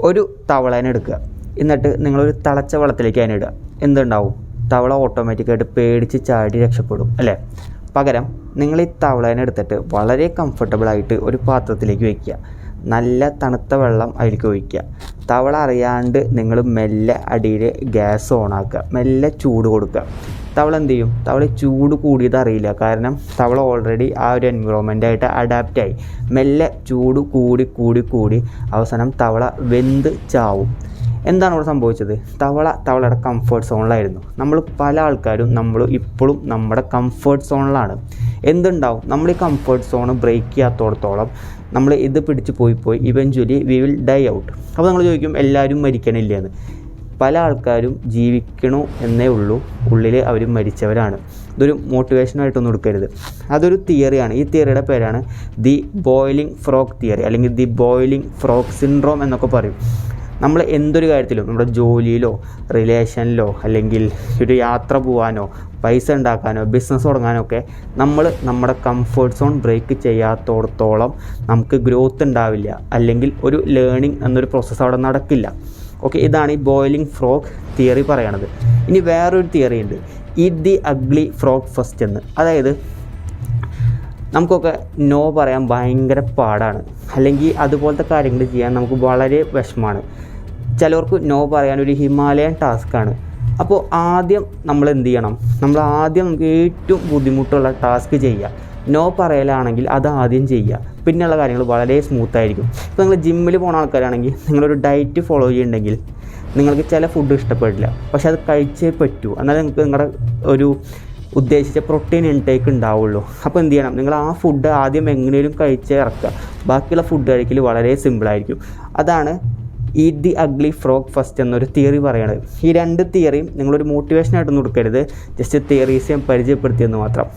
ഒരു തവളേനെ എടുക്കുക, എന്നിട്ട് നിങ്ങളൊരു തിളച്ച വെള്ളത്തിലേക്ക് അതിനെ ഇടുക. എന്തുണ്ടാവും? തവള ഓട്ടോമാറ്റിക്കായിട്ട് പേടിച്ച് ചാടി രക്ഷപ്പെടും അല്ലേ? പകരം നിങ്ങൾ ഈ തവളേനെ എടുത്തിട്ട് വളരെ കംഫർട്ടബിളായിട്ട് ഒരു പാത്രത്തിലേക്ക് വയ്ക്കുക. നല്ല തണുത്ത വെള്ളം അതിലേക്ക് ഒഴിക്കുക. തവള അറിയാണ്ട് നിങ്ങൾ മെല്ലെ അടിയിൽ ഗ്യാസ് ഓണാക്കുക, മെല്ലെ ചൂട് കൊടുക്കുക. തവള എന്ത് ചെയ്യും? തവള ചൂട് കൂടിയത് അറിയില്ല. കാരണം തവള ഓൾറെഡി ആ ഒരു എൻവിറോൺമെൻറ്റായിട്ട് അഡാപ്റ്റായി. മെല്ലെ ചൂട് കൂടി കൂടി കൂടി അവസാനം തവള വെന്ത് ചാവും. എന്താണ് ഇവിടെ സംഭവിച്ചത്? തവളയുടെ കംഫർട്ട് സോണിലായിരുന്നു. നമ്മൾ പല ആൾക്കാരും ഇപ്പോഴും നമ്മുടെ കംഫർട്ട് സോണിലാണ്. എന്തുണ്ടാവും? നമ്മൾ ഈ കംഫർട്ട് സോൺ ബ്രേക്ക് ചെയ്യാത്തോടത്തോളം നമ്മൾ ഇത് പിടിച്ച് പോയി eventually we will die out. അപ്പോൾ നമ്മൾ ചോദിക്കും, എല്ലാവരും മരിക്കണില്ല എന്ന്. പല ആൾക്കാരും ജീവിക്കണു എന്നേ ഉള്ളൂ, ഉള്ളിൽ അവർ മരിച്ചവരാണ്. ഇതൊരു മോട്ടിവേഷനായിട്ടൊന്നും എടുക്കരുത്. അതൊരു തിയറിയാണ്. ഈ തിയറിയുടെ പേരാണ് ദി ബോയിലിംഗ് ഫ്രോഗ് തിയറി, അല്ലെങ്കിൽ ദി ബോയിലിംഗ് ഫ്രോഗ് സിൻഡ്രോം എന്നൊക്കെ പറയും. നമ്മൾ എന്തൊരു കാര്യത്തിലും, നമ്മുടെ ജോലിയിലോ റിലേഷനിലോ അല്ലെങ്കിൽ ഒരു യാത്ര പോകാനോ പൈസ ഉണ്ടാക്കാനോ ബിസിനസ് തുടങ്ങാനോ ഒക്കെ നമ്മുടെ കംഫർട്ട് സോൺ ബ്രേക്ക് ചെയ്യാത്തോടത്തോളം നമുക്ക് ഗ്രോത്ത് ഉണ്ടാവില്ല, അല്ലെങ്കിൽ ഒരു ലേണിംഗ് എന്നൊരു പ്രോസസ്സ് അവിടെ നടക്കില്ല. ഓക്കെ, ഇതാണ് ഈ ബോയിലിംഗ് ഫ്രോഗ് തിയറി പറയണത്. ഇനി വേറൊരു തിയറി ഉണ്ട്, eat the ugly frog first എന്ന്. അതായത് നമുക്കൊക്കെ നോ പറയാൻ ഭയങ്കര പാടാണ്, അല്ലെങ്കിൽ അതുപോലത്തെ കാര്യങ്ങൾ ചെയ്യാൻ നമുക്ക് വളരെ വിഷമമാണ്. ചിലർക്ക് നോ പറയാൻ ഒരു ഹിമാലയൻ ടാസ്ക്കാണ്. അപ്പോൾ ആദ്യം നമ്മൾ എന്ത് ചെയ്യണം? നമുക്ക് ഏറ്റവും ബുദ്ധിമുട്ടുള്ള ടാസ്ക് ചെയ്യുക. നോ പറയലാണെങ്കിൽ അത് ആദ്യം ചെയ്യുക, പിന്നെയുള്ള കാര്യങ്ങൾ വളരെ സ്മൂത്തായിരിക്കും. ഇപ്പോൾ നിങ്ങൾ ജിമ്മിൽ പോകുന്ന ആൾക്കാരാണെങ്കിൽ നിങ്ങളൊരു ഡയറ്റ് ഫോളോ ചെയ്യുന്നുണ്ടെങ്കിൽ നിങ്ങൾക്ക് ചില ഫുഡ് ഇഷ്ടപ്പെടില്ല, പക്ഷെ അത് കഴിച്ചേ പറ്റൂ, എന്നാൽ നിങ്ങൾക്ക് നിങ്ങളുടെ ഒരു ഉദ്ദേശിച്ച പ്രോട്ടീൻ ഇൻടേക്ക് ഉണ്ടാവുള്ളൂ. അപ്പോൾ എന്ത് ചെയ്യണം? നിങ്ങൾ ആ ഫുഡ് ആദ്യം എങ്ങനെയും കഴിച്ചേ ഇറക്കുക. ബാക്കിയുള്ള ഫുഡ് കഴിക്കൽ വളരെ സിമ്പിളായിരിക്കും. അതാണ് eat the ugly frog first എന്നൊരു തിയറി പറയണത്. ഈ രണ്ട് തിയറിയും നിങ്ങളൊരു മോട്ടിവേഷനായിട്ടൊന്നും എടുക്കരുത്, ജസ്റ്റ് തിയറീസ് ഞാൻ പരിചയപ്പെടുത്തിയെന്ന് മാത്രം.